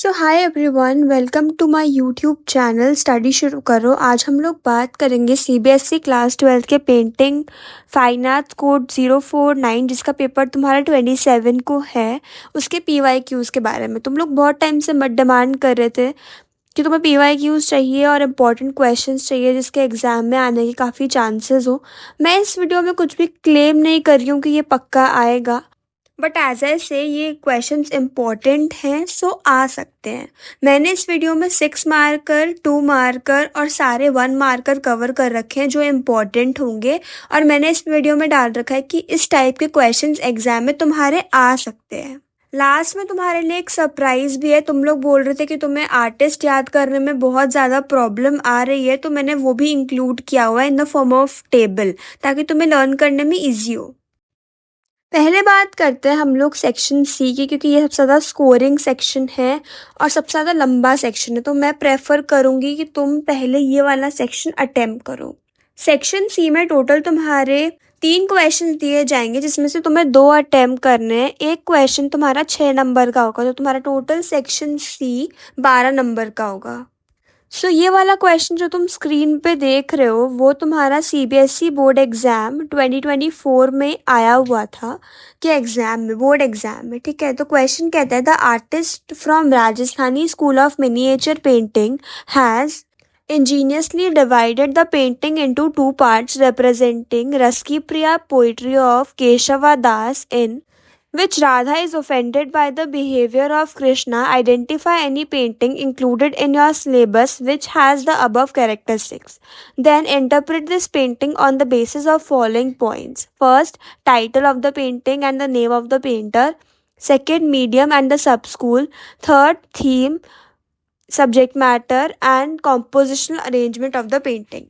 So hi everyone, welcome to my YouTube channel study शुरू करो। आज हम लोग बात करेंगे सीबीएसई क्लास 12 के पेंटिंग फाइन आर्ट्स कोड 049 जिसका पेपर तुम्हारा 27 को है, उसके पीवाईक्यूज़ के बारे में। तुम लोग बहुत टाइम से मत डिमांड कर रहे थे कि तुम्हें पीवाईक्यूज़ चाहिए और इम्पॉर्टेंट क्वेश्चंस चाहिए जिसके एग्ज़ाम में आने के काफ़ी चांसेस हो। मैं इस वीडियो में कुछ भी क्लेम नहीं कर रही हूँ कि ये पक्का आएगा, बट एज आई से ये क्वेश्चंस इम्पॉर्टेंट हैं, सो आ सकते हैं। मैंने इस वीडियो में 6 मार्कर, 2 मार्कर और सारे 1 मार्कर कवर कर रखे हैं जो इम्पॉर्टेंट होंगे। और मैंने इस वीडियो में डाल रखा है कि इस टाइप के क्वेश्चंस एग्जाम में तुम्हारे आ सकते हैं। लास्ट में तुम्हारे लिए एक सरप्राइज भी है। तुम लोग बोल रहे थे कि तुम्हें आर्टिस्ट याद करने में बहुत ज़्यादा प्रॉब्लम आ रही है, तो मैंने वो भी इंक्लूड किया हुआ है in the form of table, ताकि तुम्हें लर्न करने में ईजी हो। पहले बात करते हैं हम लोग सेक्शन सी की, क्योंकि ये सबसे ज़्यादा स्कोरिंग सेक्शन है और सबसे ज़्यादा लंबा सेक्शन है, तो मैं प्रेफर करूँगी कि तुम पहले ये वाला सेक्शन अटेम्प्ट करो। सेक्शन सी में टोटल तुम्हारे 3 क्वेश्चन दिए जाएंगे, जिसमें से तुम्हें 2 अटेम्प्ट करने हैं। एक क्वेश्चन तुम्हारा 6 नंबर का होगा, तो तुम्हारा टोटल सेक्शन सी 12 नंबर का होगा। सो ये वाला क्वेश्चन जो तुम स्क्रीन पे देख रहे हो वो तुम्हारा सीबीएसई बोर्ड एग्ज़ाम 2024 में आया हुआ था, कि एग्ज़ाम में, बोर्ड एग्ज़ाम में, ठीक है। तो क्वेश्चन कहता है the artist from Rajasthani school of miniature painting has ingeniously divided the painting into two parts representing Raski Priya poetry of Keshava Das in which Radha is offended by the behavior of Krishna. Identify any painting included in your syllabus which has the above characteristics. Then interpret this painting on the basis of following points. First, title of the painting and the name of the painter. Second, medium and the sub-school. Third, theme, subject matter and compositional arrangement of the painting.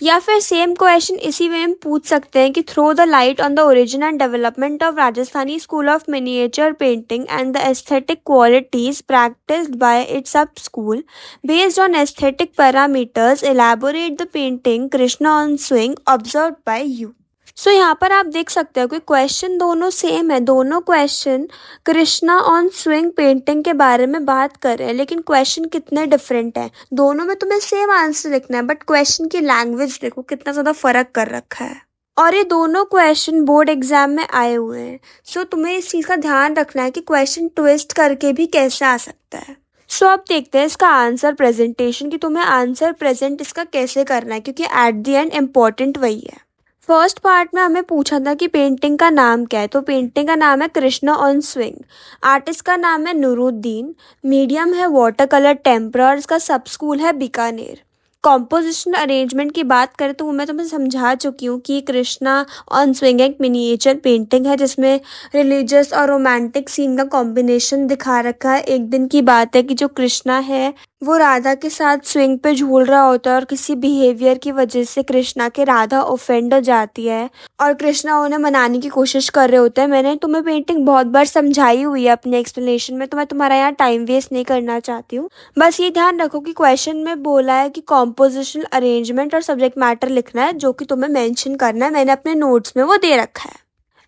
या फिर same question इसी वे में पूछ सकते हैं कि throw the light on the origin and development of Rajasthani school of miniature painting and the aesthetic qualities practised by its sub school based on aesthetic parameters elaborate the painting Krishna on swing observed by you. So यहाँ पर आप देख सकते हो कि question दोनों same है, दोनों question Krishna on swing painting के बारे में बात कर रहे हैं, लेकिन क्वेश्चन कितने डिफरेंट हैं। दोनों में तुम्हें सेम आंसर लिखना है, बट क्वेश्चन की लैंग्वेज देखो कितना ज़्यादा फर्क कर रखा है। और ये दोनों क्वेश्चन बोर्ड एग्जाम में आए हुए हैं, सो तुम्हें इस चीज़ का ध्यान रखना है कि क्वेश्चन ट्विस्ट करके भी कैसे आ सकता है। सो अब देखते हैं इसका आंसर प्रेजेंटेशन, कि तुम्हें आंसर प्रेजेंट इसका कैसे करना है, क्योंकि एट द एंड इम्पॉर्टेंट वही है। फर्स्ट पार्ट में हमें पूछा था कि पेंटिंग का नाम क्या है, तो पेंटिंग का नाम है कृष्णा ऑन स्विंग। आर्टिस्ट का नाम है नूरुद्दीन। मीडियम है वाटर कलर टेम्परा और इसका सब स्कूल है बीकानेर। कॉम्पोजिशनल अरेंजमेंट की बात करें तो वो मैं तुम्हें समझा चुकी हूँ कि कृष्णा ऑन स्विंग एक मिनिएचर पेंटिंग है जिसमें रिलीजियस और रोमांटिक सीन का कॉम्बिनेशन दिखा रखा है। एक दिन की बात है कि जो कृष्णा है वो राधा के साथ स्विंग पे झूल रहा होता है और किसी बिहेवियर की वजह से कृष्णा के राधा ऑफेंड हो जाती है और कृष्णा उन्हें मनाने की कोशिश कर रहे होते हैं। मैंने तुम्हें पेंटिंग बहुत बार समझाई हुई है अपने एक्सप्लेनेशन में, तो मैं तुम्हारा यहाँ टाइम वेस्ट नहीं करना चाहती हूँ। बस ये ध्यान रखो कि क्वेश्चन में बोला है कि कॉम्पोजिशनल अरेंजमेंट और सब्जेक्ट मैटर लिखना है, जो कि तुम्हें मेंशन करना है। मैंने अपने नोट्स में वो दे रखा है।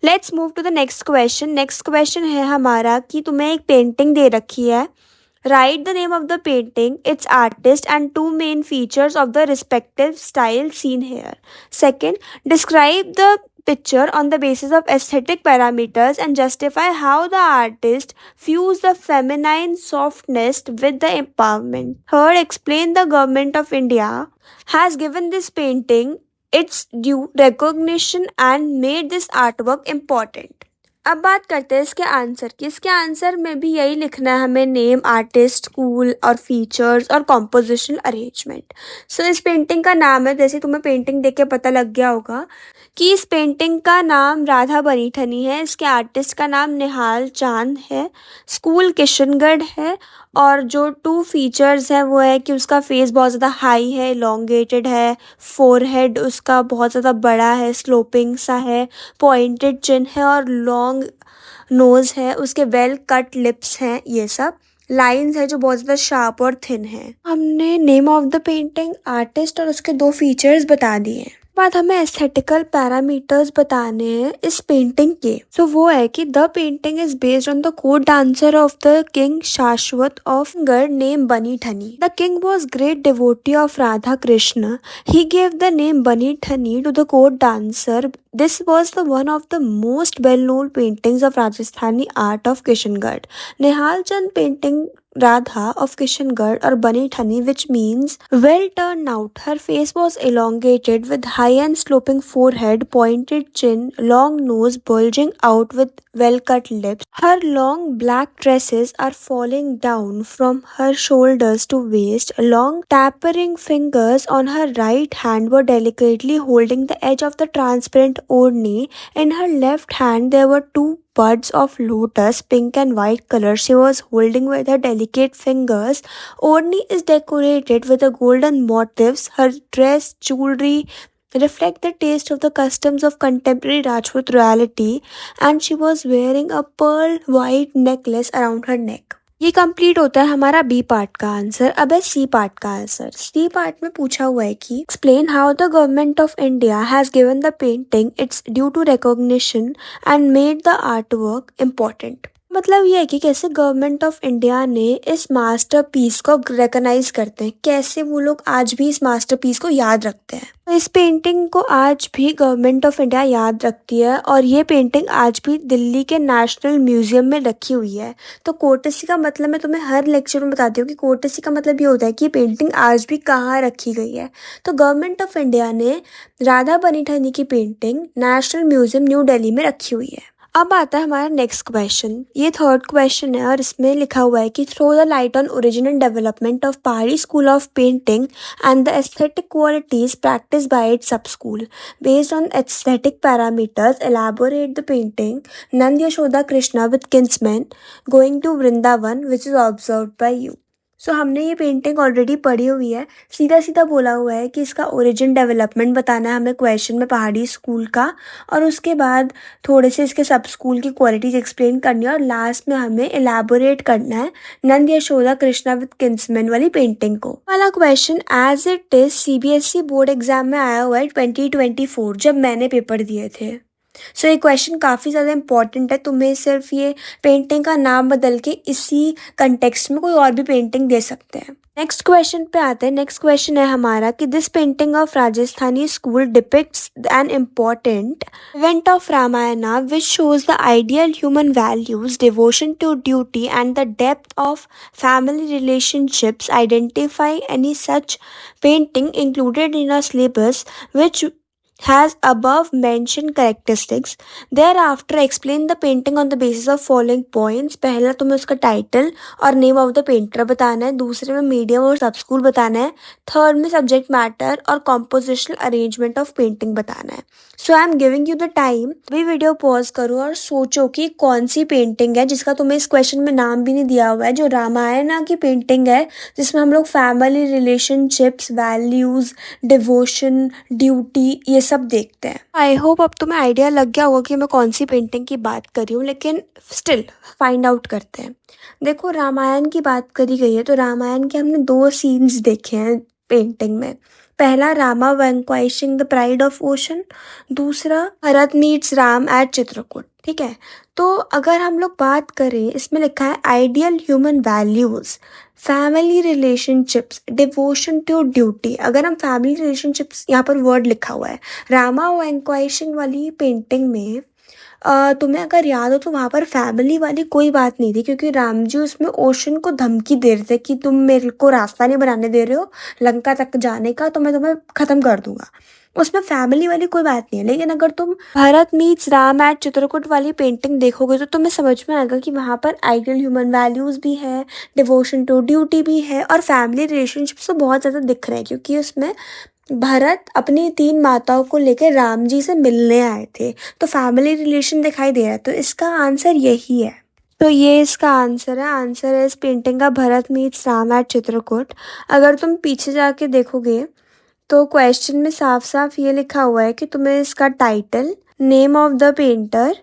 Let's move to the next question. Next question है हमारा कि तुम्हें एक पेंटिंग दे रखी है। Write the name of the painting, its artist, and two main features of the respective style seen here. Second, describe the picture on the basis of aesthetic parameters and justify how the artist fused the feminine softness with the empowerment. Third, explain the government of India has given this painting its due recognition and made this artwork important. अब बात करते हैं इसके answer की। इसके answer में भी यही लिखना है हमें, नेम, आर्टिस्ट, स्कूल और फीचर्स और कॉम्पोजिशनल अरेंजमेंट। सो इस पेंटिंग का नाम है, जैसे तुम्हें पेंटिंग देख के पता लग गया होगा कि इस पेंटिंग का नाम राधा बनीठनी है। इसके आर्टिस्ट का नाम निहाल चांद है। स्कूल किशनगढ़ है। और जो टू फीचर्स हैं वो है कि उसका फेस बहुत ज़्यादा हाई है, इलोंगेटेड है, फोरहेड उसका बहुत ज़्यादा बड़ा है, स्लोपिंग सा है, पॉइंटेड चिन है और लॉन्ग नोज़ है, उसके वेल कट लिप्स हैं। ये सब लाइंस है जो बहुत ज़्यादा शार्प और थिन है। हमने name of the painting, artist और उसके 2 फीचर्स बता दिए हैं। बाद हमें एस्थेटिकल पैरामीटर्स बताने हैं इस पेंटिंग के। सो वो है कि the painting is based on the court dancer of the king Shashwat of Garh name Bani Thani. The king was great devotee of Radha Krishna. He gave the name Bani Thani to the court dancer. This was the one of the most well-known paintings of Rajasthani art of Kishangarh. Nihal Chand painting Radha of Kishangarh or Bani Thani, which means well turned out. Her face was elongated with high and sloping forehead, pointed chin, long nose bulging out with well-cut lips. Her long black tresses are falling down from her shoulders to waist. Long tapering fingers on her right hand were delicately holding the edge of the transparent Orni. In her left hand there were two buds of lotus, pink and white color, she was holding with her delicate fingers. Orni is decorated with a golden motifs. Her dress, jewelry reflect the taste of the customs of contemporary Rajput royalty, and she was wearing a pearl white necklace around her neck. ये complete होता है हमारा B part का answer. अब है C part का answer. C part में पूछा हुआ है कि explain how the government of India has given the painting its due to recognition and made the art work important. मतलब ये है कि कैसे गवर्नमेंट ऑफ इंडिया ने इस मास्टरपीस को रिकॉग्नाइज करते हैं, कैसे वो लोग आज भी इस मास्टरपीस को याद रखते हैं। तो इस पेंटिंग को आज भी गवर्नमेंट ऑफ इंडिया याद रखती है और ये पेंटिंग आज भी दिल्ली के नेशनल म्यूजियम में रखी हुई है। तो कोर्टेसी का मतलब मैं तुम्हें हर लेक्चर में बताती हूँ कि कोर्टेसी का मतलब ये होता है कि पेंटिंग आज भी कहाँ रखी गई है। तो गवर्नमेंट ऑफ इंडिया ने राधा बनी ठनी की painting national museum New Delhi में रखी हुई है। अब आता है हमारा नेक्स्ट क्वेश्चन। ये थर्ड क्वेश्चन है और इसमें लिखा हुआ है कि throw the light on origin and development of Pahari school of painting and the aesthetic qualities practice by its sub school based on aesthetic parameters elaborate the painting Nand Yashoda Krishna with kinsmen going to Vrindavan which is observed by you. सो हमने ये painting already पढ़ी हुई है। सीधा सीधा बोला हुआ है कि इसका ओरिजिन डेवलपमेंट बताना है हमें क्वेश्चन में पहाड़ी स्कूल का, और उसके बाद थोड़े से इसके सब स्कूल की क्वालिटीज एक्सप्लेन करनी है और लास्ट में हमें एलैबोरेट करना है नंद यशोदा कृष्णा विद किंग्समैन वाली पेंटिंग को। वाला question as it is CBSE board exam में आया हुआ है 2024 जब मैंने पेपर दिए थे। सो ये क्वेश्चन काफ़ी ज़्यादा इंपॉर्टेंट है। तुम्हें सिर्फ ये पेंटिंग का नाम बदल के इसी कंटेक्स्ट में कोई और भी पेंटिंग दे सकते हैं। नेक्स्ट क्वेश्चन पे आते हैं। नेक्स्ट क्वेश्चन है हमारा कि this painting of Rajasthani school depicts an important event of Ramayana which shows the ideal human values devotion to duty and the depth of family relationships identify any such painting included in a syllabus which has above mentioned characteristics. Thereafter explain the painting on the basis of following points. पहला तुम्हें उसका title और name of the painter बताना है, दूसरे में medium और सब स्कूल बताना है, थर्ड में सब्जेक्ट मैटर और कॉम्पोजिशनल अरेंजमेंट ऑफ पेंटिंग बताना है। So I am giving you the time. भी वीडियो पॉज करो और सोचो कि कौन सी पेंटिंग है जिसका तुम्हें इस क्वेश्चन में नाम भी नहीं दिया हुआ है, जो रामायणा की पेंटिंग है जिसमें हम लोग family relationships, values, devotion, duty ये सब देखते हैं। आई होप अब तुम्हें आइडिया लग गया होगा कि मैं कौन सी पेंटिंग की बात कर रही हूँ, लेकिन स्टिल फाइंड आउट करते हैं। देखो, रामायण की बात करी गई है तो रामायण के हमने दो सीन्स देखे हैं पेंटिंग में। पहला Rama vanquishing the pride of ocean, दूसरा भरत मीट्स राम एट चित्रकूट। ठीक है, तो अगर हम लोग बात करें, इसमें लिखा है ideal human values, family relationships, devotion to duty. अगर हम फैमिली रिलेशनशिप्स, यहाँ पर वर्ड लिखा हुआ है। रामा वैंक्वाइशिंग वाली पेंटिंग में तुम्हें अगर याद हो तो वहाँ पर फैमिली वाली कोई बात नहीं थी, क्योंकि राम जी उसमें ओशन को धमकी दे रहे थे कि तुम मेरे को रास्ता नहीं बनाने दे रहे हो लंका तक जाने का, तो मैं तुम्हें खत्म कर दूंगा। उसमें फैमिली वाली कोई बात नहीं है। लेकिन अगर तुम भरत मीट्स राम एट चित्रकूट वाली पेंटिंग देखोगे तो तुम्हें समझ में आएगा कि वहाँ पर आइडियल ह्यूमन वैल्यूज भी है, डिवोशन टू ड्यूटी भी है और फैमिली रिलेशनशिप्स तो बहुत ज़्यादा दिख रहे हैं, क्योंकि उसमें भरत अपनी 3 माताओं को लेकर राम जी से मिलने आए थे, तो फैमिली रिलेशन दिखाई दे रहा है। तो इसका आंसर यही है। तो ये इसका आंसर है। आंसर है इस पेंटिंग का भरत मीट्स राम एट चित्रकूट। अगर तुम पीछे जाके देखोगे तो क्वेश्चन में साफ साफ ये लिखा हुआ है कि तुम्हें इसका title, name of the painter,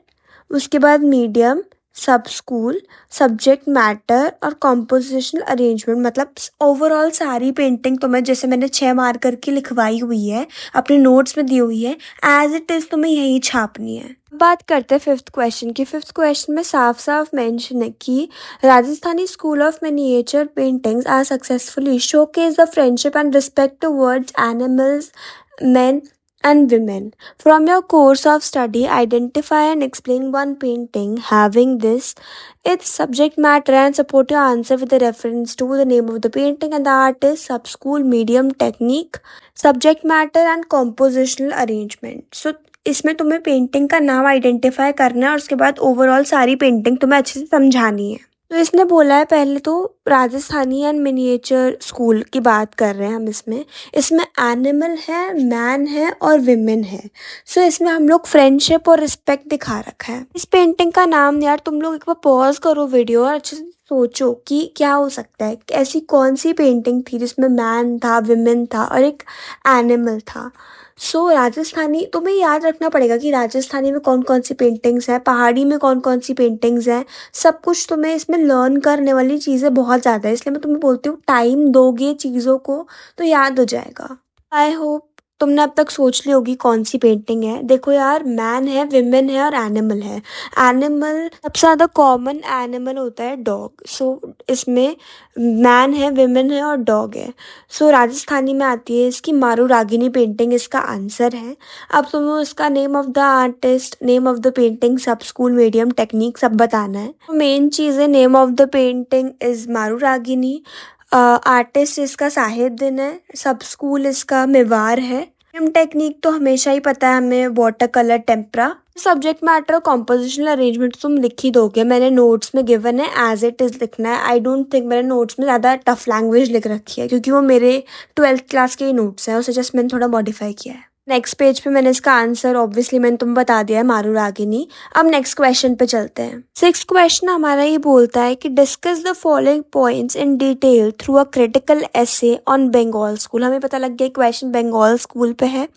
उसके बाद मीडियम, सब स्कूल, सब्जेक्ट मैटर और कॉम्पोजिशनल अरेंजमेंट, मतलब ओवरऑल सारी पेंटिंग तुम्हें, जैसे मैंने 6 मार्कर की लिखवाई हुई है, अपने नोट्स में दी हुई है, एज इट इज़ तुम्हें यही छापनी है। बात करते हैं फिफ्थ क्वेश्चन की। फिफ्थ क्वेश्चन में साफ साफ मेंशन है कि Rajasthani school of miniature paintings are successfully showcase the friendship and respect towards animals, men and women. From your course of study, identify and explain one painting having this, its subject matter, and support your answer with a reference to the name of the painting and the artist, sub-school, medium, technique, subject matter and compositional arrangement. So इसमें तुम्हें painting का नाम identify करना है और उसके बाद overall सारी पेंटिंग तुम्हें अच्छे से समझानी है। तो इसने बोला है, पहले तो राजस्थानी एंड मिनिएचर स्कूल की बात कर रहे हैं हम इसमें। इसमें एनिमल है, मैन है और विमेन है। सो इसमें हम लोग फ्रेंडशिप और रिस्पेक्ट दिखा रखा है। इस पेंटिंग का नाम, यार तुम लोग एक बार पॉज करो वीडियो और अच्छे से सोचो कि क्या हो सकता है, ऐसी कौन सी पेंटिंग थी जिसमें मैन था, विमेन था और एक एनिमल था। सो राजस्थानी तुम्हें याद रखना पड़ेगा कि राजस्थानी में कौन कौन सी पेंटिंग्स हैं, पहाड़ी में कौन कौन सी पेंटिंग्स हैं। सब कुछ तुम्हें इसमें लर्न करने वाली चीज़ें बहुत ज़्यादा है, इसलिए मैं तुम्हें बोलती हूँ टाइम दोगे चीज़ों को तो याद हो जाएगा। आई होप तुमने अब तक सोच ली होगी कौन सी पेंटिंग है। देखो यार, मैन है, विमेन है और एनिमल है। एनिमल सबसे ज़्यादा कॉमन एनिमल होता है डॉग। सो इसमें मैन है, विमेन है और डॉग है। सो राजस्थानी में आती है इसकी मारू रागिनी पेंटिंग, इसका आंसर है। अब तुम्हें उसका name of the artist, name of the painting, सब स्कूल, मीडियम, टेक्निक सब बताना है। तो मेन चीज़ है, name of the painting is मारू रागिनी, आर्टिस्ट इसका साहिबदीन है, सब स्कूल इसका मेवार है, मीडियम टेक्निक तो हमेशा ही पता है हमें, water colour tempera. Subject matter compositional arrangement तुम लिख ही दोगे, मैंने नोट्स में गिवन है, एज इट इज़ लिखना है। आई डोंट थिंक मैंने नोट्स में ज़्यादा टफ लैंग्वेज लिख रखी है, क्योंकि वो मेरे 12th क्लास के ही नोट्स हैं, उसे जस्ट मैंने थोड़ा मॉडिफाई किया है। नेक्स्ट पेज पे मैंने इसका आंसर ऑब्वियसली मैंने तुम बता दिया है, मारू रागिनी। अब नेक्स्ट क्वेश्चन पे चलते हैं। सिक्स्थ क्वेश्चन हमारा ये बोलता है कि discuss the following points in detail through a critical essay on Bengal school. हमें पता लग गया क्वेश्चन बंगाल स्कूल पे है।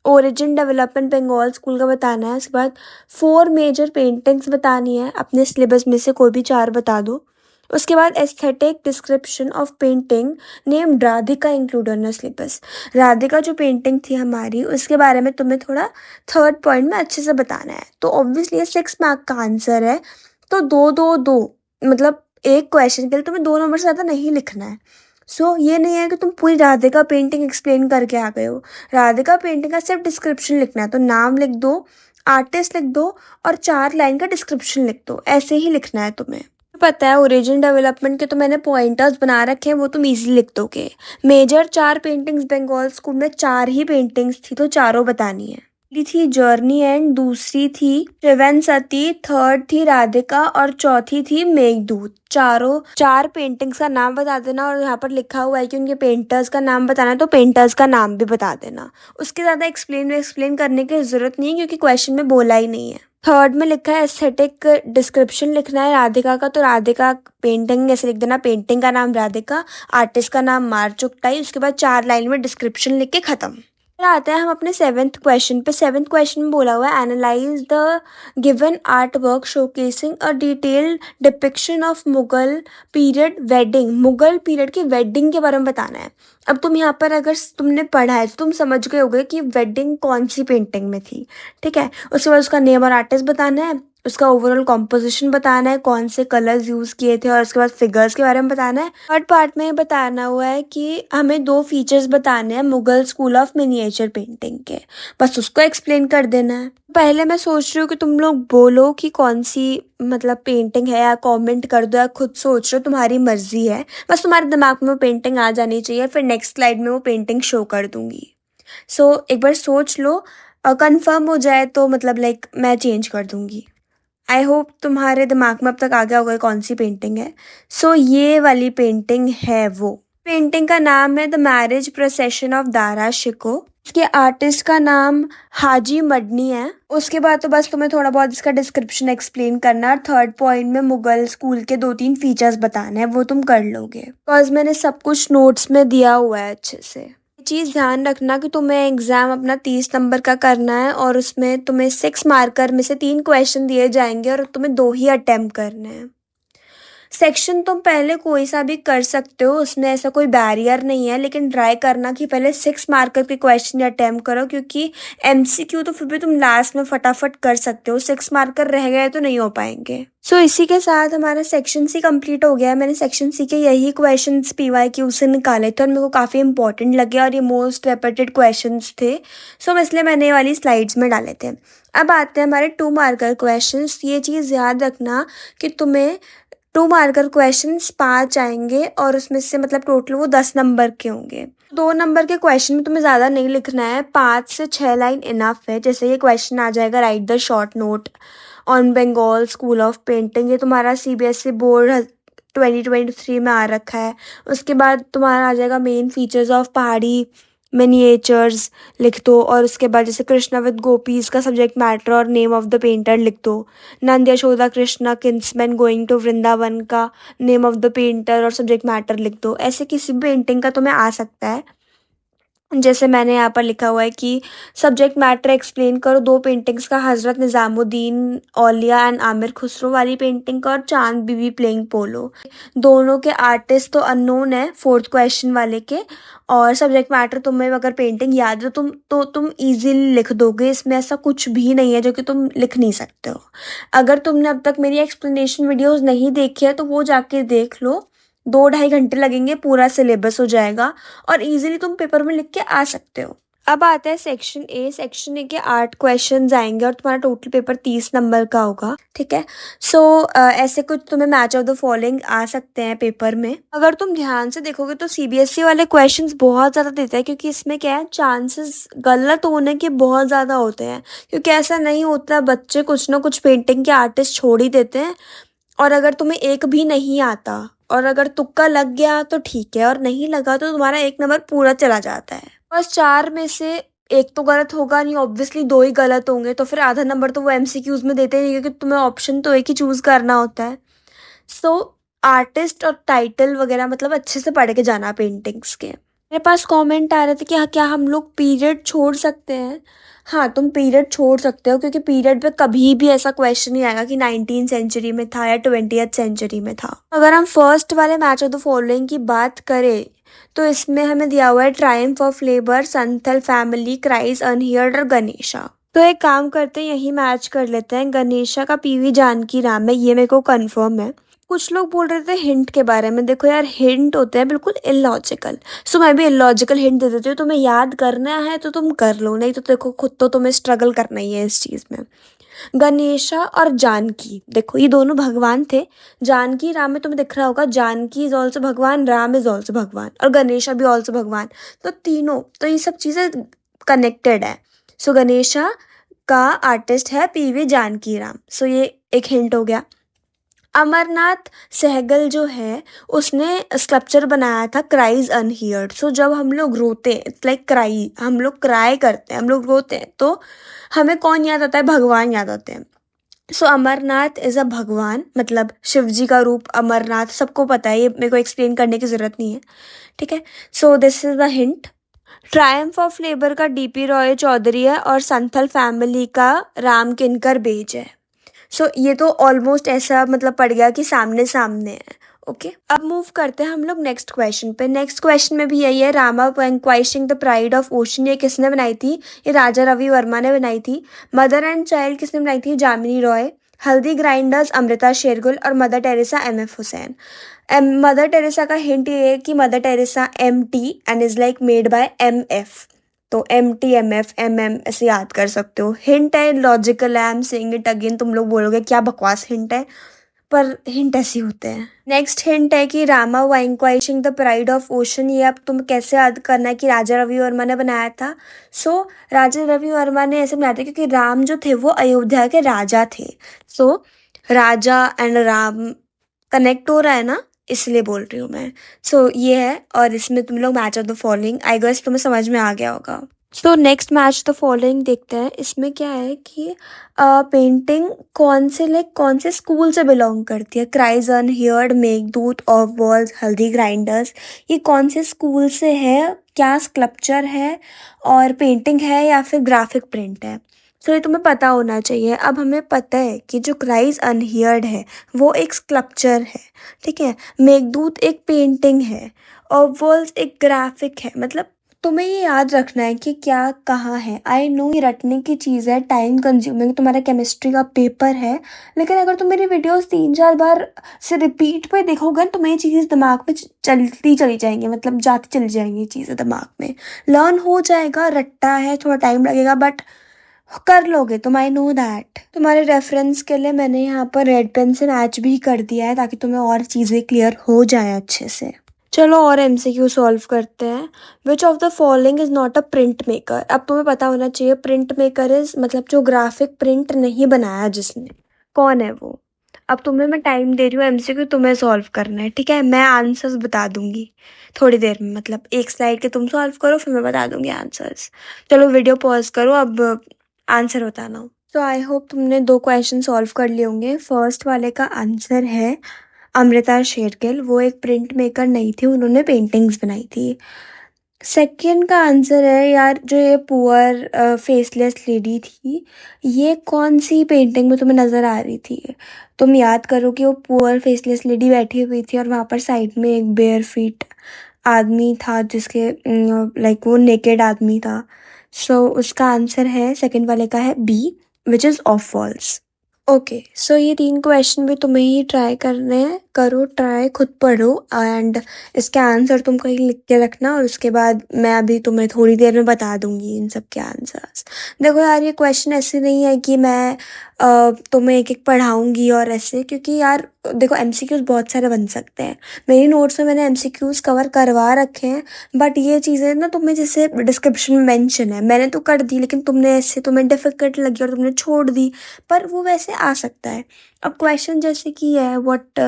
ओरिजिन डेवलपमेंट बंगाल स्कूल का बताना है। उसके बाद 4 मेजर पेंटिंग्स बतानी है, अपने सिलेबस में से कोई भी 4 बता दो। उसके बाद aesthetic description of painting name Radhika include on syllabus. Radhika जो पेंटिंग थी हमारी, उसके बारे में तुम्हें थोड़ा थर्ड पॉइंट में अच्छे से बताना है। तो ऑब्वियसली ये 6 मार्क का आंसर है, तो 2-2-2, मतलब एक क्वेश्चन के लिए तुम्हें 2 नंबर से ज़्यादा नहीं लिखना है। सो ये नहीं है कि तुम पूरी राधिका पेंटिंग एक्सप्लेन करके आ गए हो। राधिका पेंटिंग का सिर्फ डिस्क्रिप्शन लिखना है, तो नाम लिख दो, आर्टिस्ट लिख दो और 4 लाइन का डिस्क्रिप्शन लिख दो, ऐसे ही लिखना है तुम्हें। पता है ओरिजिन डेवलपमेंट के तो मैंने पॉइंटर्स बना रखे हैं, वो तुम इजीली लिख दोगे। मेजर 4 पेंटिंग्स बंगाल स्कूल में, 4 ही पेंटिंग्स थी तो चारों बतानी है। पहली थी जर्नी एंड, दूसरी थी त्रिवेन सती, थर्ड थी राधिका और चौथी थी मेघदूत। चारों 4 पेंटिंग्स का नाम बता देना, और यहाँ पर लिखा हुआ है कि उनके पेंटर्स का नाम बताना है, तो पेंटर्स का नाम भी बता देना। उसके ज़्यादा एक्सप्लेन करने की ज़रूरत नहीं है, क्योंकि क्वेश्चन में बोला ही नहीं है। थर्ड में लिखा है एस्थेटिक डिस्क्रिप्शन लिखना है राधिका का, तो राधिका पेंटिंग ऐसे लिख देना, पेंटिंग का नाम राधिका, आर्टिस्ट का नाम मार चुगताई, उसके बाद 4 लाइन में डिस्क्रिप्शन लिख के खत्म। फिर आते हैं हम अपने 7th क्वेश्चन पे। 7th क्वेश्चन में बोला हुआ है analyse the given art work showcasing a detailed depiction of Mughal period wedding. Mughal period की वेडिंग के बारे में बताना है। अब तुम यहाँ पर अगर तुमने पढ़ा है तो तुम समझ गए होगे कि वेडिंग कौन सी पेंटिंग में थी, ठीक है। उसके बाद उसका नेम और आर्टिस्ट बताना है, उसका ओवरऑल कॉम्पोजिशन बताना है, कौन से कलर्स यूज़ किए थे, और उसके बाद फिगर्स के बारे में बताना है। थर्ड पार्ट में ये बताना हुआ है कि हमें 2 फीचर्स बताने हैं Mughal school of miniature painting के, बस उसको एक्सप्लेन कर देना है। पहले मैं सोच रही हूँ कि तुम लोग बोलो कि कौन सी मतलब पेंटिंग है, या कमेंट कर दो, या खुद सोच रहे हो, तुम्हारी मर्जी है। बस तुम्हारे दिमाग में वो पेंटिंग आ जानी चाहिए, फिर नेक्स्ट स्लाइड में वो पेंटिंग शो कर दूंगी। सो एक बार सोच लो, और कंफर्म हो जाए तो मतलब लाइक मैं चेंज कर दूंगी। आई होप तुम्हारे दिमाग में अब तक आ गया होगा कौन सी पेंटिंग है। सो ये वाली पेंटिंग है वो। पेंटिंग का नाम है the marriage procession of Dara Shikoh. इसके आर्टिस्ट का नाम हाजी मडनी है। उसके बाद तो बस तुम्हें थोड़ा बहुत इसका डिस्क्रिप्शन एक्सप्लेन करना है, थर्ड पॉइंट में मुगल स्कूल के 2-3 फीचर्स बताने हैं, वो तुम कर लोगे बिकॉज मैंने सब कुछ नोट्स में दिया हुआ है अच्छे से। चीज़ ध्यान रखना कि तुम्हें एग्ज़ाम अपना 30 नंबर का करना है और उसमें तुम्हें 6 मार्कर में से 3 क्वेश्चन दिए जाएंगे और तुम्हें 2 ही अटेम्प्ट करने हैं। सेक्शन तुम पहले कोई सा भी कर सकते हो, उसमें ऐसा कोई बैरियर नहीं है, लेकिन ट्राई करना कि पहले 6 मार्कर के क्वेश्चन अटेम्प्ट करो, क्योंकि एमसीक्यू तो फिर भी तुम लास्ट में फटाफट कर सकते हो, 6 मार्कर रह गए तो नहीं हो पाएंगे। सो इसी के साथ हमारा सेक्शन सी कंप्लीट हो गया है। मैंने सेक्शन सी के यही क्वेश्चंस पीवाईक्यू से निकाले थे और मेरे को काफ़ी इंपॉर्टेंट लगे और ये मोस्ट रिपीटेड क्वेश्चंस थे। सो इसलिए मैंने ये वाली स्लाइड्स में डाले थे। अब आते हैं हमारे 2 मार्कर क्वेश्चंस। ये चीज़ याद रखना कि तुम्हें 2 मार्कर क्वेश्चंस 5 आएंगे और उसमें से मतलब टोटल वो 10 नंबर के होंगे। 2 नंबर के क्वेश्चन में तुम्हें ज़्यादा नहीं लिखना है, 5 से 6 लाइन इनफ है। जैसे ये क्वेश्चन आ जाएगा, write the short note on Bengal school of painting. ये तुम्हारा सीबीएसई बोर्ड 2023 में आ रखा है। उसके बाद तुम्हारा आ जाएगा main features of Pahari miniatures लिख दो, और उसके बाद जैसे कृष्णा विद गोपीज का सब्जेक्ट मैटर और नेम ऑफ द पेंटर लिख दो। Nand Yashoda Krishna kinsmen going to Vrindavan का नेम ऑफ द पेंटर और सब्जेक्ट मैटर लिख दो। ऐसे किसी भी पेंटिंग का तुम्हें आ सकता है। जैसे मैंने यहाँ पर लिखा हुआ है कि सब्जेक्ट मैटर एक्सप्लेन करो 2 पेंटिंग्स का, हजरत निज़ामुद्दीन औलिया एंड आमिर खुसरो वाली पेंटिंग का और चांद बीबी प्लेइंग पोलो। दोनों के आर्टिस्ट तो अननोन है 4th क्वेश्चन वाले के, और सब्जेक्ट मैटर तुम्हें अगर पेंटिंग याद है तुम इजीली लिख दोगे। इसमें ऐसा कुछ भी नहीं है जो कि तुम लिख नहीं सकते हो। अगर तुमने अब तक मेरी एक्सप्लेनेशन वीडियोस नहीं देखी है तो वो जाके देख लो, 2-2.5 घंटे लगेंगे, पूरा सिलेबस हो जाएगा और इजीली तुम पेपर में लिख के आ सकते हो। अब आता है सेक्शन ए। सेक्शन ए के 8 क्वेश्चंस आएंगे और तुम्हारा टोटल पेपर 30 नंबर का होगा, ठीक है। सो ऐसे कुछ तुम्हें मैच ऑफ द फॉलोइंग आ सकते हैं पेपर में। अगर तुम ध्यान से देखोगे तो सीबीएसई वाले क्वेश्चंस बहुत ज़्यादा देते हैं, क्योंकि इसमें क्या है, चांसेस गलत होने के बहुत ज़्यादा होते हैं। क्योंकि ऐसा नहीं होता, बच्चे कुछ ना कुछ पेंटिंग के आर्टिस्ट छोड़ ही देते हैं, और अगर तुम्हें एक भी नहीं आता और अगर तुक्का लग गया तो ठीक है, और नहीं लगा तो तुम्हारा 1 नंबर पूरा चला जाता है। बस 4 में से एक तो गलत होगा नहीं, ऑब्वियसली 2 ही गलत होंगे, तो फिर आधा नंबर तो वो एमसीक्यूज में देते ही नहीं, क्योंकि तुम्हें ऑप्शन तो एक ही चूज करना होता है। सो आर्टिस्ट और टाइटल वगैरह मतलब अच्छे से पढ़ के जाना पेंटिंग्स के। मेरे पास कमेंट आ रहे थे कि हाँ, क्या हम लोग पीरियड छोड़ सकते हैं। हाँ, तुम पीरियड छोड़ सकते हो, क्योंकि पीरियड पे कभी भी ऐसा क्वेश्चन नहीं आएगा कि 19th सेंचुरी में था या 20th सेंचुरी में था। अगर हम फर्स्ट वाले मैच ऑफ द फॉलोइंग की बात करें तो इसमें हमें दिया हुआ है triumph of labour, Santhal family, cries unheard और गणेशा। तो एक काम करते हैं, यही मैच कर लेते हैं। गणेशा का पीवी जानकी राम है, ये मेरे को कंफर्म है। कुछ लोग बोल रहे थे हिंट के बारे में। देखो यार, हिंट होते हैं बिल्कुल इलॉजिकल, सो मैं भी इलॉजिकल हिंट दे देती हूँ। तुम्हें याद करना है तो तुम कर लो, नहीं तो देखो खुद तो तुम्हें स्ट्रगल करना ही है इस चीज़ में। गणेशा और जानकी, देखो ये दोनों भगवान थे। जानकी राम में तुम्हें दिख रहा होगा, जानकी इज ऑल्सो भगवान, राम इज ऑल्सो भगवान, और गणेशा भी ऑल्सो भगवान। तो तीनों, तो ये सब चीज़ें कनेक्टेड है। सो गणेशा का आर्टिस्ट है पीवी जानकी राम। सो ये एक हिंट हो गया। अमरनाथ सहगल जो है उसने स्कल्पचर बनाया था क्राइज अनहियर्ड। सो जब हम लोग रोते हैं, इट्स लाइक क्राई, हम लोग क्राई करते हैं, हम लोग रोते हैं, तो हमें कौन याद आता है? भगवान याद आते हैं। सो अमरनाथ इज अ भगवान, मतलब शिव जी का रूप अमरनाथ, सबको पता है, ये मेरे को एक्सप्लेन करने की जरूरत नहीं है, ठीक है। So this is the hint. Triumph of labour का डीपी रॉय चौधरी है और संथल फैमिली का राम किनकर बेज है। सो ये तो ऑलमोस्ट ऐसा मतलब पड़ गया कि सामने सामने है। ओके, अब मूव करते हैं हम लोग नेक्स्ट क्वेश्चन पे। नेक्स्ट क्वेश्चन में भी यही है, Rama vanquishing the pride of ocean, ये किसने बनाई थी? ये राजा रवि वर्मा ने बनाई थी। मदर एंड चाइल्ड किसने बनाई थी? जामिनी रॉय। हल्दी ग्राइंडर्स अमृता शेरगिल और mother Teresa MF. Hussain. Mother Teresa का हिंट ये है कि mother Teresa MT and is like made by MF। तो MT MF MM ऐसे याद कर सकते हो। हिंट है, लॉजिकल है, I am saying it again. तुम लोग बोलोगे क्या बकवास हिंट है, पर हिंट ऐसे होते हैं। नेक्स्ट हिंट है कि Rama vanquishing the pride of ocean, ये अब तुम कैसे याद करना है कि राजा रवि वर्मा ने बनाया था। सो राजा रवि वर्मा ने ऐसे बनाया था क्योंकि राम जो थे वो अयोध्या के राजा थे। सो राजा एंड राम कनेक्ट हो रहा है ना, इसलिए बोल रही हूँ मैं। सो ये है, और इसमें तुम लोग match of the following, I guess तुम्हें समझ में आ गया होगा। So next match the following देखते हैं। इसमें क्या है कि पेंटिंग कौन से स्कूल से बिलोंग करती है। Cries unheard, Meghdoot, of walls, हल्दी ग्राइंडर्स, ये कौन से स्कूल से है। क्या स्कल्पचर है और पेंटिंग है या फिर ग्राफिक प्रिंट है। सो ये तुम्हें पता होना चाहिए। अब हमें पता है कि जो क्राइज अनहियर्ड है वो एक स्कल्पचर है, ठीक है। मेघदूत एक पेंटिंग है, ऑफ वॉल्स एक ग्राफिक है। मतलब तुम्हें ये याद रखना है कि क्या कहाँ है। आई नो ये रटने की चीज़ है, टाइम कंज्यूमिंग, तुम्हारा केमिस्ट्री का पेपर है, लेकिन अगर तुम मेरी वीडियोस 3-4 बार से रिपीट पे देखोगे तो ये चीज़ें दिमाग में चलती चली जाएंगी, मतलब जाती चली जाएंगी चीज़ें दिमाग में। लर्न हो जाएगा, रट्टा है, थोड़ा टाइम लगेगा बट कर लोगे तुम, आई नो दैट। तुम्हारे रेफरेंस के लिए मैंने यहाँ पर रेड पेन से मैच भी कर दिया है ताकि तुम्हें और चीज़ें क्लियर हो जाए अच्छे से। चलो और एमसीक्यू सॉल्व करते हैं। विच of the following is not a print maker. अब तुम्हें पता होना चाहिए प्रिंट मेकर इज मतलब जो ग्राफिक प्रिंट नहीं बनाया जिसने, कौन है वो। अब तुम्हें मैं टाइम दे रही हूँ, एमसीक्यू तुम्हें सॉल्व करना है, ठीक है। मैं आंसर्स बता दूंगी थोड़ी देर में, मतलब एक स्लाइड के तुम सॉल्व करो फिर मैं बता दूंगी आंसर्स। चलो वीडियो पॉज करो, अब आंसर बताना। तो आई होप तुमने 2 क्वेश्चन सॉल्व कर लिए होंगे। फर्स्ट वाले का आंसर है अमृता शेरगिल, वो एक प्रिंट मेकर नहीं थी, उन्होंने पेंटिंग्स बनाई थी। सेकंड का आंसर है यार, जो ये पुअर फेसलेस लेडी थी, ये कौन सी पेंटिंग में तुम्हें नज़र आ रही थी। तुम याद करो कि वो पुअर फेसलेस लेडी बैठी हुई थी और वहाँ पर साइड में एक बेयर फीट आदमी था जिसके लाइक वो नेकेड आदमी था। सो उसका आंसर है सेकंड वाले का है B, which is of walls. Okay, so ये 3 क्वेश्चन भी तुम्हें ही ट्राई करने हैं, करो ट्राई, खुद पढ़ो एंड इसके आंसर तुम कहीं लिख के रखना और उसके बाद मैं अभी तुम्हें थोड़ी देर में बता दूंगी इन सब के आंसर्स। देखो यार ये क्वेश्चन ऐसे नहीं है कि मैं तुम्हें एक एक पढ़ाऊंगी और ऐसे, क्योंकि यार देखो एमसीक्यूज बहुत सारे बन सकते हैं। मेरी नोट्स में मैंने एमसीक्यूज कवर करवा रखे हैं, बट ये चीज़ें ना तुम्हें जैसे डिस्क्रिप्शन में मेंशन है, मैंने तो कर दी लेकिन तुमने ऐसे तुम्हें डिफिकल्ट लगी और तुमने छोड़ दी, पर वो वैसे आ सकता है। अब क्वेश्चन जैसे कि है what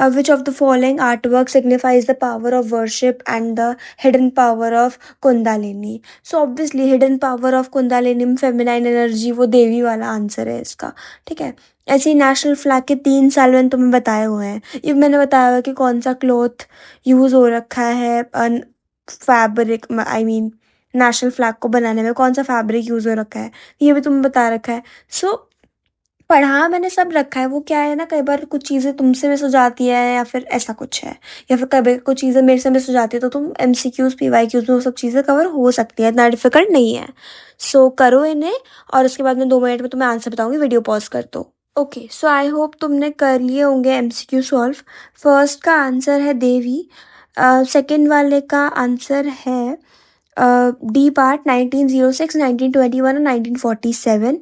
which of the following art work signifies the power of worship and the hidden power of kundalini. So obviously hidden power of kundalini में फेमिनाइन एनर्जी, वो देवी वाला आंसर है इसका, ठीक है। ऐसे ही नेशनल फ्लैग के 3 साल मैंने तुम्हें बताए हुए हैं। ये मैंने बताया हुआ है कि कौन सा क्लॉथ यूज़ हो रखा है fabric, I mean national flag को बनाने में कौन सा फैब्रिक यूज़ हो रखा है, ये भी तुम्हें बता रखा है। सो पढ़ा मैंने सब रखा है। वो क्या है ना, कई बार कुछ चीज़ें तुमसे मिस हो जाती है या फिर ऐसा कुछ है, या फिर कभी कुछ चीज़ें मेरे से मिस हो जाती है तो तुम एमसीक्यूज पीवाईक्यूज में वो सब चीज़ें कवर हो सकती है, इतना डिफिकल्ट नहीं है। सो करो इन्हें और उसके बाद मैं 2 मिनट में तुम्हें आंसर बताऊंगी, वीडियो पॉज कर दो। ओके, सो आई होप तुमने कर लिए होंगे एमसीक्यू सॉल्व। फर्स्ट का आंसर है देवी, सेकंड वाले का आंसर है डी पार्ट 1906, 1921 और 1947।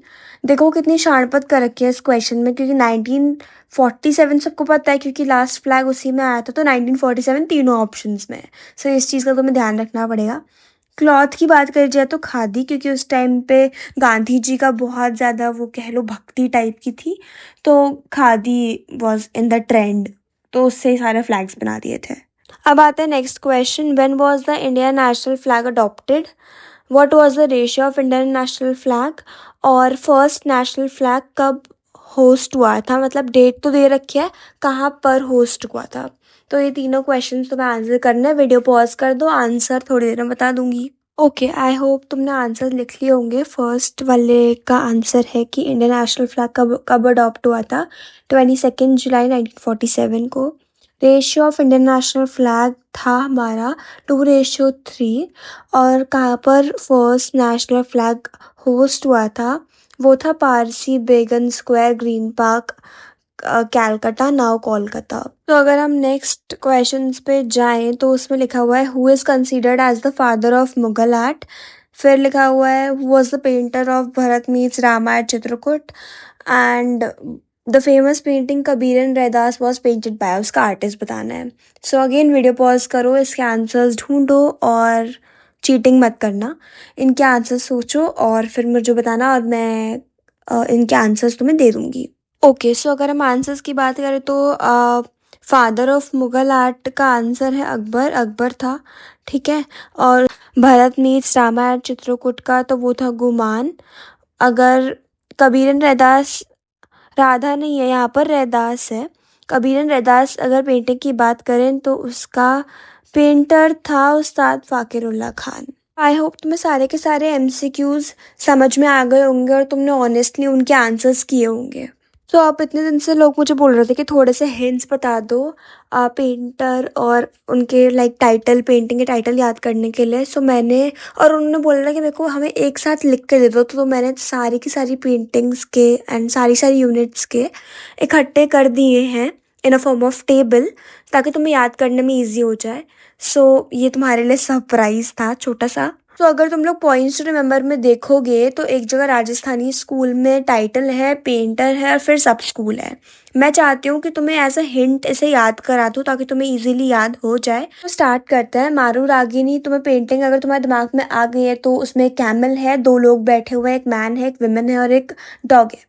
देखो कितनी शाणपत कर रखी है इस क्वेश्चन में, क्योंकि 1947 सबको पता है क्योंकि लास्ट फ्लैग उसी में आया था, तो 1947 तीनों ऑप्शंस में है। सो इस चीज़ का तुम्हें ध्यान रखना पड़ेगा। क्लॉथ की बात करी जाए तो खादी, क्योंकि उस टाइम पे गांधी जी का बहुत ज़्यादा वो कह लो भक्ति टाइप की थी, तो khadi was in the trend, तो उससे ही सारे फ्लैग्स बना दिए थे। अब आते हैं next question. When was the Indian national flag adopted. What was the ratio of Indian national flag. और फर्स्ट नेशनल फ्लैग कब होस्ट हुआ था, मतलब डेट तो दे रखी है, कहाँ पर होस्ट हुआ था। तो ये तीनों क्वेश्चन तुम्हें आंसर करना है, वीडियो पॉज कर दो, आंसर थोड़ी देर में बता दूंगी। ओके, आई होप तुमने आंसर लिख लिए होंगे। फर्स्ट वाले का आंसर है कि इंडियन नेशनल फ्लैग कब कब अडॉप्ट हुआ था, 22 जुलाई 1947 को। Ratio of Indian national flag था हमारा 2:3। और कहाँ पर फर्स्ट नेशनल फ्लैग होस्ट हुआ था, वो था पारसी बेगन square, green park, Calcutta, now Kolkata. तो अगर हम नेक्स्ट क्वेश्चंस पे जाएं तो उसमें लिखा हुआ है who is considered as the father of Mughal art. फिर लिखा हुआ है who was the painter of Bharat meets Ramayan Chitrakoot, and the famous painting Kabir and Raidas was painted by, उसका आर्टिस्ट बताना है। सो अगेन वीडियो पॉज करो, इसके आंसर्स ढूंढो और चीटिंग मत करना, इनके आंसर्स सोचो और फिर मुझे बताना और मैं इनके आंसर्स तुम्हें दे दूंगी। ओके, सो अगर हम आंसर्स की बात करें तो फादर ऑफ मुगल आर्ट का आंसर है अकबर, अकबर था। ठीक है। और भरत मीट्स रामा एट चित्रकूट का तो वो था गुमान। अगर कबीरन रैदास, राधा नहीं है यहाँ पर, रैदास है। कबीरन रैदास अगर पेंटिंग की बात करें तो उसका पेंटर था उस्ताद फ़ाकिरुल्लाह खान। आई होप तुम्हें सारे के सारे एमसीक्यूज समझ में आ गए होंगे और तुमने ऑनेस्टली उनके आंसर्स किए होंगे। तो आप इतने दिन से लोग मुझे बोल रहे थे कि थोड़े से हिंट्स बता दो पेंटर और उनके लाइक टाइटल, पेंटिंग के टाइटल याद करने के लिए। सो मैंने, और उन्होंने बोला कि मेरे को हमें एक साथ लिख के दे दो, तो मैंने सारी की सारी पेंटिंग्स के एंड सारी सारी यूनिट्स के इकट्ठे कर दिए हैं इन अ फॉर्म ऑफ टेबल, ताकि तुम्हें याद करने में ईजी हो जाए। सो ये तुम्हारे लिए सरप्राइज था छोटा सा। तो अगर तुम लोग पॉइंट्स टू रिमेंबर में देखोगे तो एक जगह राजस्थानी स्कूल में टाइटल है, पेंटर है और फिर सब स्कूल है। मैं चाहती हूँ कि तुम्हें एज अ हिंट इसे याद करा दूँ ताकि तुम्हें इजीली याद हो जाए। तो स्टार्ट करते हैं। मारू रागिनी, तुम्हें पेंटिंग अगर तुम्हारे दिमाग में आ गई है तो उसमें एक कैमल है, दो लोग बैठे हुए हैं, एक मैन है, एक विमेन है और एक डॉग है।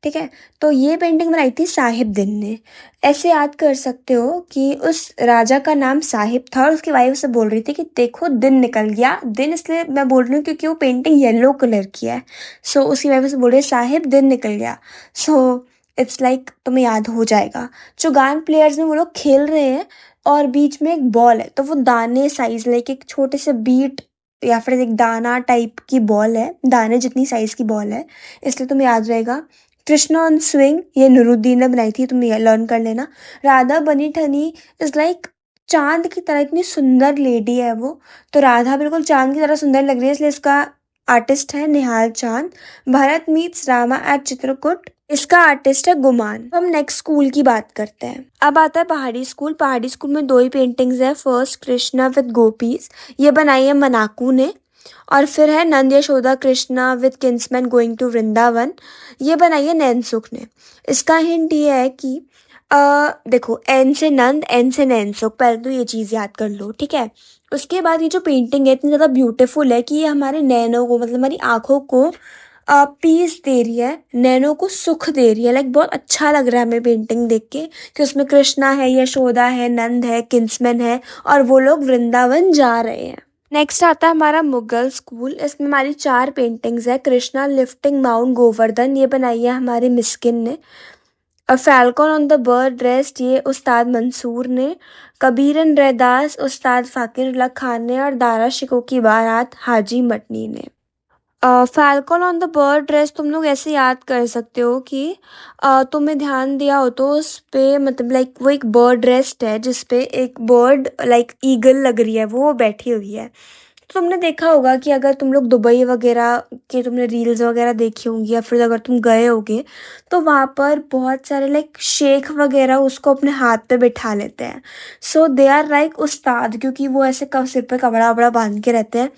ठीक है। तो ये पेंटिंग बनाई थी साहिब दिन ने। ऐसे याद कर सकते हो कि उस राजा का नाम साहिब था और उसकी वाइफ से बोल रही थी कि देखो दिन निकल गया। दिन इसलिए मैं बोल रही हूँ क्योंकि वो पेंटिंग येलो कलर की है। सो उसकी वाइफ से बोल रही है साहिब दिन निकल गया। सो इट्स लाइक तुम्हें याद हो जाएगा। जो गान प्लेयर्स में वो लोग खेल रहे हैं और बीच में एक बॉल है, तो वो दाने साइज लाइक एक छोटे से बीट या फिर एक दाना टाइप की बॉल है, दाने जितनी साइज की बॉल है, इसलिए तुम्हें याद रहेगा। कृष्णा ऑन स्विंग, ये नूरुद्दीन ने बनाई थी, तुम ये लर्न कर लेना। राधा बनी ठनी इज लाइक चांद की तरह इतनी सुंदर लेडी है वो, तो राधा बिल्कुल चांद की तरह सुंदर लग रही है, इसलिए इसका आर्टिस्ट है निहाल चांद। भरत मीट्स रामा एट चित्रकूट, इसका आर्टिस्ट है गुमान। हम नेक्स्ट स्कूल की बात करते हैं। अब आता है पहाड़ी स्कूल। पहाड़ी स्कूल में दो ही पेंटिंग्स है। फर्स्ट कृष्णा विद गोपीज, ये बनाई है मनाकू ने। और फिर है Nand Yashoda Krishna with kinsmen going to Vrindavan, ये बनाई है नैनसुख ने। इसका हिंट ये है कि देखो, एन से नंद, एन से नैनसुख, पहले तो ये चीज़ याद कर लो। ठीक है। उसके बाद ये जो पेंटिंग है इतनी ज़्यादा ब्यूटीफुल है कि ये हमारे नैनों को, मतलब हमारी आँखों को पीस दे रही है, नैनों को सुख दे रही है। लाइक बहुत अच्छा लग रहा है हमें पेंटिंग देख के कि उसमें कृष्णा है, यशोदा है, नंद है, किंग्समैन है और वो लोग वृंदावन जा रहे हैं। नेक्स्ट आता है हमारा मुगल स्कूल। इसमें हमारी चार पेंटिंग्स है। कृष्णा लिफ्टिंग माउंट गोवर्धन, ये बनाई है हमारे मिस्किन ने। A falcon on the bird rest, ये उस्ताद मंसूर ने। कबीरन रैदास उस्ताद फ़ाकिरुल्लाह खान ने। और दारा शिकोह की बारात हाजी मटनी ने। Falcon on the bird rest तुम लोग ऐसे याद कर सकते हो कि तुमने ध्यान दिया हो तो उस पे, मतलब लाइक वो एक बर्ड रेस्ट है जिसपे एक बर्ड लाइक ईगल लग रही है, वो बैठी हुई है। तो तुमने देखा होगा कि अगर तुम लोग दुबई वगैरह के तुमने रील्स वगैरह देखी होंगी या फिर अगर तुम गए होगे तो वहाँ पर बहुत सारे लाइक शेख वगैरह उसको अपने हाथ पे बिठा लेते हैं। सो दे आर लाइक उस्ताद, क्योंकि वो ऐसे सिर पे कपड़ा वपड़ा बांध के रहते हैं।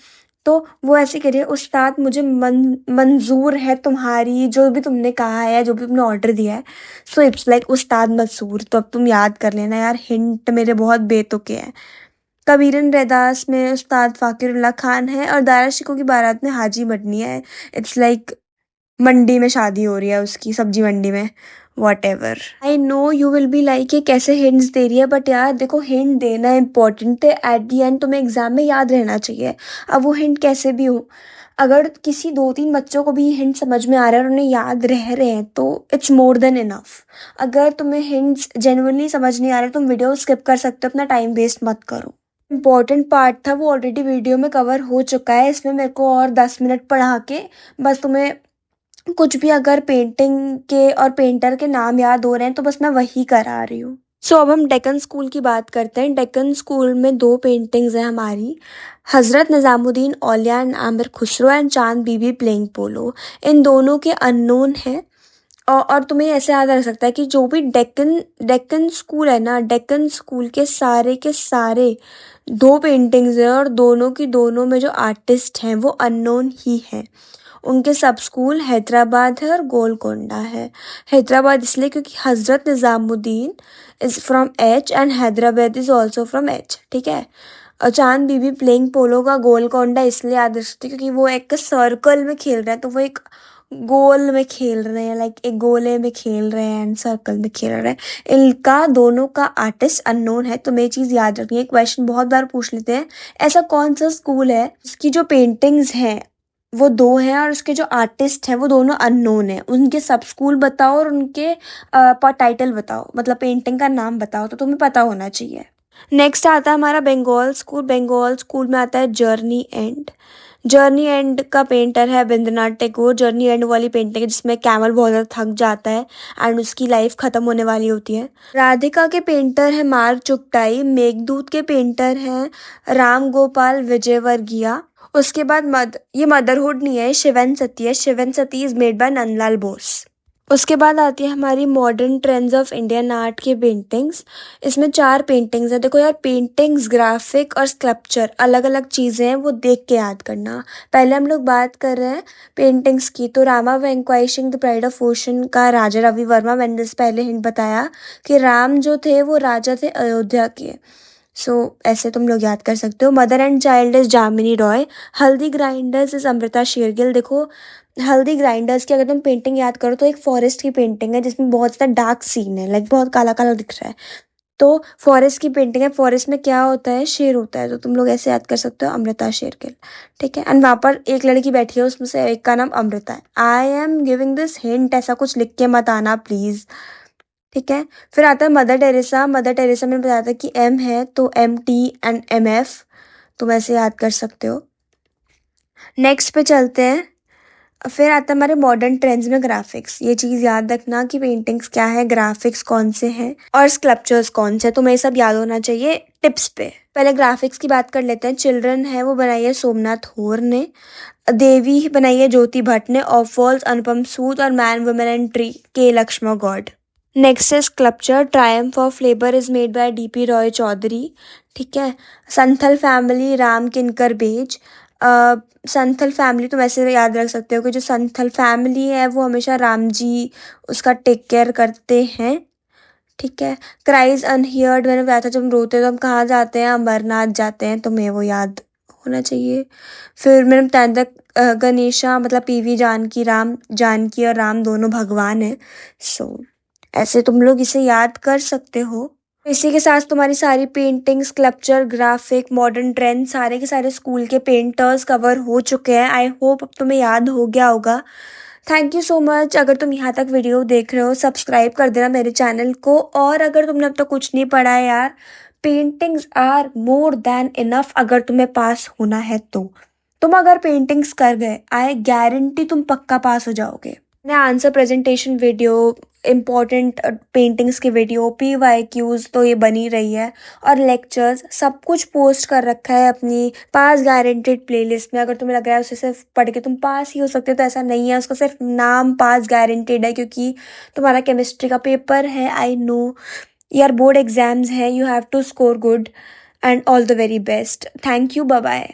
तो वो ऐसे करिए, उस्ताद मुझे मंजूर है तुम्हारी जो भी तुमने कहा है, जो भी तुमने ऑर्डर दिया है। सो इट्स लाइक उस्ताद मंसूर। तो अब तुम याद कर लेना यार, हिंट मेरे बहुत बेतुके हैं। कबीरन रैदास में उस्ताद फ़ाकिरुल्लाह खान है और दारा शिकोह की बारात में हाजी मटनी है। इट्स लाइक मंडी में शादी हो रही है उसकी, सब्जी मंडी में। What ever, I know you will be like ये कैसे हिंट्स दे रही है, बट यार देखो, हिंट देना इम्पोर्टेंट है। एट दी एंड तुम्हें एग्जाम में याद रहना चाहिए। अब वो हिंट कैसे भी हो, अगर किसी दो तीन बच्चों को भी हिंट समझ में आ रहा है और उन्हें याद रह रहे हैं तो इट्स मोर देन इनफ। अगर तुम्हें हिंट्स जेन्युइनली समझ नहीं आ रहे तुम वीडियो स्किप कर सकते हो, अपना टाइम वेस्ट मत करो। इम्पॉर्टेंट पार्ट था वो ऑलरेडी वीडियो में कवर हो चुका है, इसमें मेरे को और 10 मिनट पढ़ा के बस तुम्हें कुछ भी अगर पेंटिंग के और पेंटर के नाम याद हो रहे हैं तो बस मैं वही करा रही हूँ। सो अब हम डेक्कन स्कूल की बात करते हैं। डेक्कन स्कूल में दो पेंटिंग्स हैं हमारी, हज़रत निज़ामुद्दीन औलिया एंड आमिर खुसरो एंड चांद बीबी प्लेइंग पोलो। इन दोनों के अननोन है। और तुम्हें ऐसे याद रख सकता है कि जो भी डेक्कन डेक्कन स्कूल है ना, डेक्कन स्कूल के सारे दो पेंटिंग्स हैं और दोनों की दोनों में जो आर्टिस्ट हैं वो अननोन ही हैं। उनके सब स्कूल हैदराबाद है और गोलकोंडा है। हैदराबाद इसलिए क्योंकि Hazrat Nizamuddin is from H and Hyderabad is also from H. ठीक है। और चांद बीबी प्लेइंग पोलो का गोलकोंडा इसलिए याद रख सकते क्योंकि वो एक सर्कल में खेल रहा है, तो वो एक गोल में खेल रहे हैं, लाइक एक गोले में खेल रहे हैं एंड सर्कल में खेल रहे हैं। इनका दोनों का आर्टिस्ट अननोन है। तो ये चीज़ याद रखनी है, क्वेश्चन बहुत बार पूछ लेते हैं। ऐसा कौन सा स्कूल है जिसकी जो पेंटिंग्स हैं वो दो हैं और उसके जो आर्टिस्ट हैं वो दोनों अननोन है? उनके सब स्कूल बताओ और उनके टाइटल बताओ, मतलब पेंटिंग का नाम बताओ, तो तुम्हें पता होना चाहिए। नेक्स्ट आता है हमारा बंगाल स्कूल। बंगाल स्कूल में आता है जर्नी एंड। जर्नी एंड का पेंटर है रविंद्रनाथ टैगोर। जर्नी एंड वाली पेंटिंग है जिसमें कैमल बहुत ज़्यादा थक जाता है एंड उसकी लाइफ खत्म होने वाली होती है। राधिका के पेंटर है मार्ग चुगताई। मेघदूत के पेंटर हैं राम गोपाल विजयवर्गीय। उसके बाद ये मदरहुड नहीं है, शिवन सती है। Shivan Sati is made by Nandlal Bose. उसके बाद आती है हमारी modern trends of Indian art की पेंटिंग्स। इसमें 4 पेंटिंग्स हैं। देखो यार, पेंटिंग्स, ग्राफिक और स्कल्पचर अलग अलग चीज़ें हैं, वो देख के याद करना। पहले हम लोग बात कर रहे हैं पेंटिंग्स की। तो Rama vanquishing the pride of ocean का राजा रवि वर्मा। मैंने जैसे पहले हिंट बताया कि राम जो थे वो राजा थे अयोध्या के। ऐसे तुम लोग याद कर सकते हो। मदर एंड चाइल्ड इज जामिनी रॉय। हल्दी ग्राइंडर्स इज अमृता शेरगिल। देखो, हल्दी ग्राइंडर्स की अगर तुम पेंटिंग याद करो तो एक फॉरेस्ट की पेंटिंग है जिसमें बहुत ज़्यादा डार्क सीन है, लाइक बहुत काला काला दिख रहा है। तो फॉरेस्ट की पेंटिंग है। फॉरेस्ट में क्या होता है? शेर होता है। तो तुम लोग ऐसे याद कर सकते हो, अमृता शेरगिल। ठीक है। एंड वहाँ पर एक लड़की बैठी है, उसमें से एक का नाम अमृता है। आई एम गिविंग दिस हिंट, ऐसा कुछ लिख के मत आना प्लीज़। ठीक है। फिर आता है मदर टेरेसा। मदर टेरेसा में बताया था कि एम है तो MT एंड MF, तुम ऐसे याद कर सकते हो। नेक्स्ट पे चलते हैं। फिर आता है हमारे मॉडर्न ट्रेंड्स में ग्राफिक्स। ये चीज़ याद रखना कि पेंटिंग्स क्या है, ग्राफिक्स कौन से हैं और स्कल्पचर्स कौन से, तो तुम्हें सब याद होना चाहिए टिप्स पे। पहले ग्राफिक्स की बात कर लेते हैं। चिल्ड्रन है वो बनाई है सोमनाथ होर ने। देवी बनाई है ज्योति भट्ट ने। ऑफ वॉल्स अनुपम सूद और मैन वुमेन एंड ट्री के लक्ष्मण गौड। नेक्स्ट है sculpture. Triumph of labour is made by DP Roy Chowdhury. ठीक है। संथल फैमिली राम किनकर बेज। संथल फैमिली तुम ऐसे याद रख सकते हो कि जो संथल फैमिली है वो हमेशा राम जी उसका टेक केयर करते हैं। ठीक है। क्राइज अनहियर्ड मैंने बताया था, जब हम रोते हैं तो हम कहाँ जाते हैं? अमरनाथ जाते हैं, तुम्हें वो याद होना चाहिए। फिर मैंने बताया था गणेशा मतलब PV जानकी। राम जानकी और राम दोनों भगवान हैं। ऐसे तुम लोग इसे याद कर सकते हो। इसी के साथ तुम्हारी सारी painting, sculpture, graphic, modern trend सारे के सारे स्कूल के पेंटर्स कवर हो चुके हैं। आई होप अब तुम्हें याद हो गया होगा। Thank you so much. अगर तुम यहाँ तक वीडियो देख रहे हो, सब्सक्राइब कर देना मेरे चैनल को। और अगर तुमने अब तक कुछ नहीं पढ़ा है यार, paintings are more than enough अगर तुम्हें पास होना है तो। तुम अगर पेंटिंग्स कर गए, आई गारंटी तुम पक्का पास हो जाओगे। मैंने answer presentation video, important paintings की वीडियो, PYQs तो ये बनी रही है और लेक्चर्स सब कुछ पोस्ट कर रखा है अपनी पास गारंटेड प्लेलिस्ट में। अगर तुम्हें लग रहा है उसे सिर्फ पढ़ के तुम पास ही हो सकते हो तो ऐसा नहीं है। उसका सिर्फ नाम पास गारंटेड है क्योंकि तुम्हारा केमिस्ट्री का पेपर है। आई नो यार, बोर्ड एग्जाम्स है, you have to score good and all the very best. Thank you, bye bye.